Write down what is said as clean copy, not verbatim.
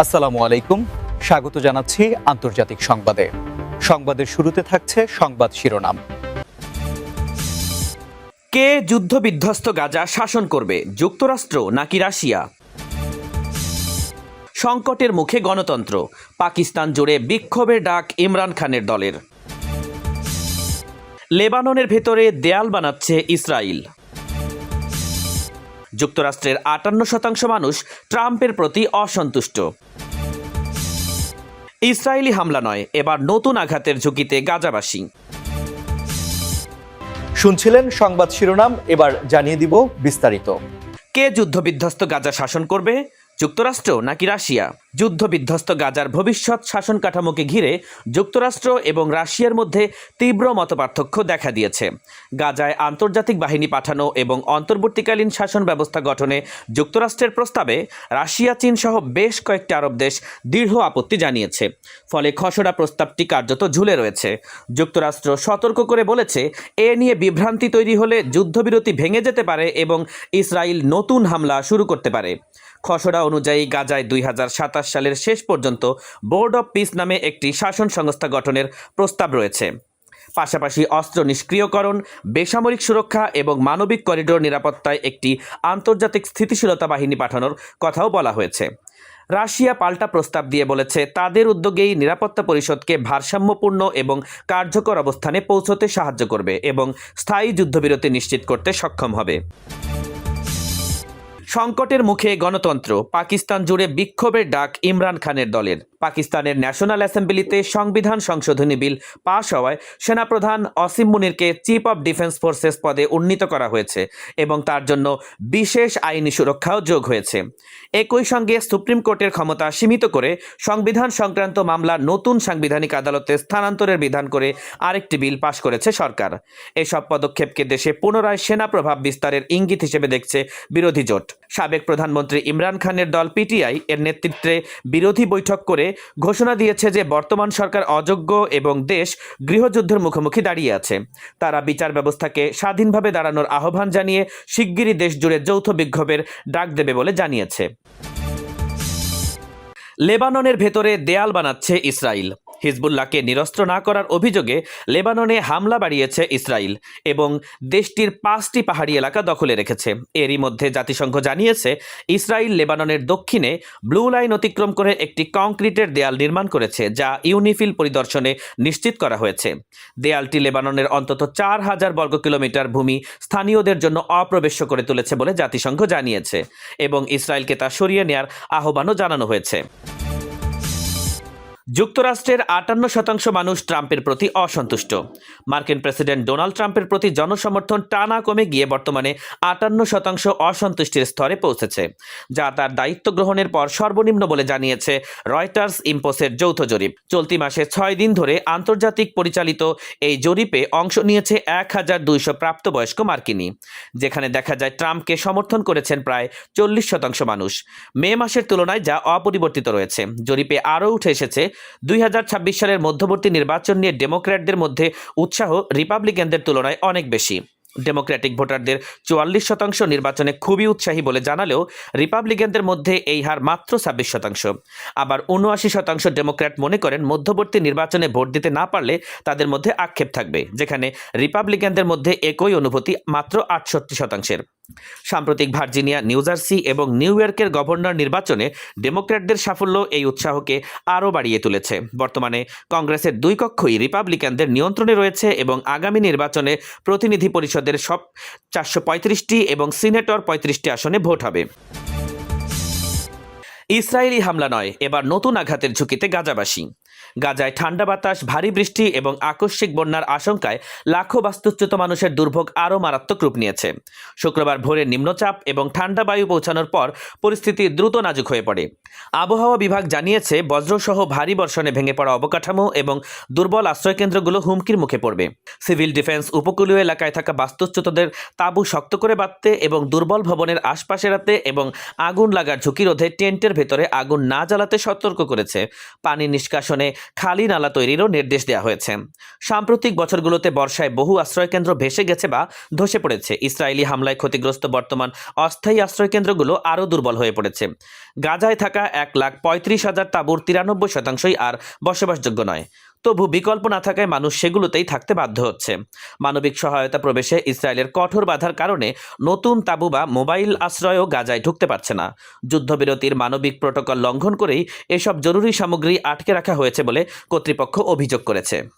আসসালামু আলাইকুম, স্বাগত জানাচ্ছি আন্তর্জাতিক সংবাদে। সংবাদের শুরুতে থাকছে সংবাদ শিরোনাম। কে যুদ্ধবিধ্বস্ত গাজা শাসন করবে, যুক্তরাষ্ট্র নাকি রাশিয়া? সংকটের মুখে গণতন্ত্র, পাকিস্তান জুড়ে বিক্ষোভের ডাক ইমরান খানের দলের। লেবাননের ভেতরে দেয়াল বানাচ্ছে ইসরায়েল। যুক্তরাষ্ট্রের ৫৮% মানুষ ট্রাম্পের প্রতি অসন্তুষ্ট। ইসরায়েলি হামলা নয়, এবার নতুন আঘাতের ঝুঁকিতে গাজাবাসী। শুনছিলেন সংবাদ শিরোনাম, এবার জানিয়ে দিব বিস্তারিত। কে যুদ্ধবিধ্বস্ত গাজা শাসন করবে, যুক্তরাষ্ট্র নাকি রাশিয়া? যুদ্ধবিধ্বস্ত গাজার ভবিষ্যৎ শাসন কাঠামোকে ঘিরে যুক্তরাষ্ট্র এবং রাশিয়ার মধ্যে তীব্র মতপার্থক্য দেখা দিয়েছে। গাজায় আন্তর্জাতিক বাহিনী পাঠানো এবং অন্তর্বর্তীকালীন শাসন ব্যবস্থা গঠনে যুক্তরাষ্ট্রের প্রস্তাবে রাশিয়া, চীন সহ বেশ কয়েকটি আরব দেশ দৃঢ় আপত্তি জানিয়েছে। ফলে খসড়া প্রস্তাবটি কার্যত ঝুলে রয়েছে। যুক্তরাষ্ট্র সতর্ক করে বলেছে, এ নিয়ে বিভ্রান্তি তৈরি হলে যুদ্ধবিরতি ভেঙে যেতে পারে এবং ইসরায়েল নতুন হামলা শুরু করতে পারে। খসড়া অনুযায়ী গাজায় ২০২৭ সালের শেষ পর্যন্ত বোর্ড অব পিস নামে একটি শাসন সংস্থা গঠনের প্রস্তাব রয়েছে। পাশাপাশি অস্ত্র নিষ্ক্রিয়করণ, বেসামরিক সুরক্ষা এবং মানবিক করিডোর নিরাপত্তায় একটি আন্তর্জাতিক স্থিতিশীলতা বাহিনী পাঠানোর কথাও বলা হয়েছে। রাশিয়া পাল্টা প্রস্তাব দিয়ে বলেছে, তাদের উদ্যোগেই নিরাপত্তা পরিষদকে ভারসাম্যপূর্ণ এবং কার্যকর অবস্থানে পৌঁছতে সাহায্য করবে এবং স্থায়ী যুদ্ধবিরতি নিশ্চিত করতে সক্ষম হবে। সংকটের মুখে গণতন্ত্র, পাকিস্তান জুড়ে বিক্ষোভের ডাক ইমরান খানের দলের। পাকিস্তানের ন্যাশনাল অ্যাসেম্বলিতে সংবিধান সংশোধনী বিল পাশ হওয়ায় সেনাপ্রধান অসিম মুনিরকে চিফ অব ডিফেন্স ফোর্সেস পদে উন্নীত করা হয়েছে এবং তার জন্য বিশেষ আইনি সুরক্ষাও যোগ হয়েছে। একই সঙ্গে সুপ্রিম কোর্টের ক্ষমতা সীমিত করে সংবিধান সংক্রান্ত মামলা নতুন সাংবিধানিক আদালতে স্থানান্তরের বিধান করে আরেকটি বিল পাশ করেছে সরকার। এসব পদক্ষেপকে দেশে পুনরায় সেনা প্রভাব বিস্তারের ইঙ্গিত হিসেবে দেখছে বিরোধী জোট। সাবেক প্রধানমন্ত্রী ইমরান খানের দল পিটিআই এর নেতৃত্বে বিরোধী বৈঠক করে ঘোষণা দিয়েছে যে বর্তমান সরকার অযোগ্য এবং দেশ গৃহযুদ্ধের মুখোমুখি দাঁড়িয়ে আছে। তারা বিচার ব্যবস্থাকে স্বাধীনভাবে দাঁড়ানোর আহ্বান জানিয়ে শিগগিরই দেশ জুড়ে যৌথ বিক্ষোভের ডাক দেবে বলে জানিয়েছে। লেবাননের ভেতরে দেয়াল বানাচ্ছে ইসরায়েল। হিজবুল্লাহকে নিরস্ত্র না করার অভিযোগে লেবাননে হামলা বাড়িয়েছে ইসরায়েল এবং দেশটির ৫টি পাহাড়ি এলাকা দখলে রেখেছে। এরই মধ্যে জাতিসংঘ জানিয়েছে, ইসরায়েল লেবাননের দক্ষিণে ব্লু লাইন অতিক্রম করে একটি কংক্রিটের দেয়াল নির্মাণ করেছে, যা ইউনিফিল পরিদর্শনে নিশ্চিত করা হয়েছে। দেয়ালটি লেবাননের অন্তত ৪,০০০ বর্গ কিলোমিটার ভূমি স্থানীয়দের জন্য অপ্রবেশ্য করে তুলেছে বলে জাতিসংঘ জানিয়েছে এবং ইসরায়েলকে তা সরিয়ে নেওয়ার আহ্বানও জানানো হয়েছে। যুক্তরাষ্ট্রের ৫৮% মানুষ ট্রাম্পের প্রতি অসন্তুষ্ট। মার্কিন প্রেসিডেন্ট ডোনাল্ড ট্রাম্পের প্রতি জনসমর্থন টানা কমে গিয়ে বর্তমানে ৫৮% অসন্তুষ্টির স্তরে পৌঁছেছে, যা তার দায়িত্ব গ্রহণের পর সর্বনিম্ন বলে জানিয়েছে রয়টার্স ইম্পোসের যৌথ জরিপ। চলতি মাসে ৬ দিন ধরে আন্তর্জাতিক পরিচালিত এই জরিপে অংশ নিয়েছে ১,২০০ প্রাপ্তবয়স্ক মার্কিনী, যেখানে দেখা যায় ট্রাম্পকে সমর্থন করেছেন প্রায় ৪০% মানুষ। মে মাসের তুলনায় যা অপরিবর্তিত রয়েছে। জরিপে আরও উঠে এসেছে, ২০২৬ সালের মধ্যবর্তী নির্বাচন নিয়ে ডেমোক্র্যাটদের মধ্যে উৎসাহ রিপাবলিকানদের তুলনায় অনেক বেশি। ডেমোক্র্যাটিক ভোটারদের ৪৪% নির্বাচনে খুবই উৎসাহী বলে জানালেও রিপাবলিকানদের মধ্যে এই হার মাত্র ২৬%। আবার ৭৯% ডেমোক্র্যাট মনে করেন মধ্যবর্তী নির্বাচনে ভোট দিতে না পারলে তাদের মধ্যে আক্ষেপ থাকবে, যেখানে রিপাবলিকানদের মধ্যে একই অনুভূতি মাত্র ৬৮%। সাম্প্রতিক ভার্জিনিয়া, নিউ জার্সি এবং নিউ ইয়র্কের গভর্নর নির্বাচনে ডেমোক্র্যাটদের সাফল্য এই উৎসাহকে আরও বাড়িয়ে তুলেছে। বর্তমানে কংগ্রেসের ২ কক্ষই রিপাবলিকানদের নিয়ন্ত্রণে রয়েছে এবং আগামী নির্বাচনে প্রতিনিধি পরিষদের সব ৪৩৫টি এবং সিনেটর ৩৫টি আসনে ভোট হবে। ইসরায়েলি হামলা নয়, এবার নতুন আঘাতের ঝুঁকিতে গাজাবাসী। গাজায় ঠান্ডা বাতাস, ভারী বৃষ্টি এবং আকস্মিক বন্যার আশঙ্কায় লাখো বাস্তুচ্যুত মানুষের দুর্ভোগ আরও মারাত্মক রূপ নিয়েছে। শুক্রবার ভোরে নিম্নচাপ এবং ঠান্ডা বায়ু পৌঁছানোর পর পরিস্থিতি দ্রুত নাজুক হয়ে পড়ে। আবহাওয়া বিভাগ জানিয়েছে, বজ্রসহ ভারী বর্ষণে ভেঙে পড়া অবকাঠামো এবং দুর্বল আশ্রয়কেন্দ্রগুলো হুমকির মুখে পড়বে। সিভিল ডিফেন্স উপকূলীয় এলাকায় থাকা বাস্তুচ্যুতদের তাঁবু শক্ত করে বাঁধতে এবং দুর্বল ভবনের আশপাশে রাখতে এবং আগুন লাগার ঝুঁকি রোধে টেন্টের ভেতরে আগুন না জ্বালাতে সতর্ক করেছে। পানি নিষ্কাশনে খালি নালা তৈরিরও নির্দেশ দেওয়া হয়েছে। সাম্প্রতিক বছরগুলোতে বর্ষায় বহু আশ্রয়কেন্দ্র ভেসে গেছে বা ধসে পড়েছে। ইসরায়েলি হামলায় ক্ষতিগ্রস্ত বর্তমান অস্থায়ী আশ্রয়কেন্দ্রগুলো আরও দুর্বল হয়ে পড়েছে। গাজায় থাকা 1,35,000 তাঁবুর 93% আর বসবাসযোগ্য নয়। তবু বিকল্প না থাকায় মানুষ সেগুলোতেই থাকতে বাধ্য হচ্ছে। মানবিক সহায়তা প্রবেশে ইসরায়েলের কঠোর বাধার কারণে নতুন তাঁবু বা মোবাইল আশ্রয়ও গাজায় ঢুকতে পারছে না। যুদ্ধবিরতির মানবিক প্রটোকল লঙ্ঘন করেই এসব জরুরি সামগ্রী আটকে রাখা হয়েছে বলে কর্তৃপক্ষ অভিযোগ করেছে।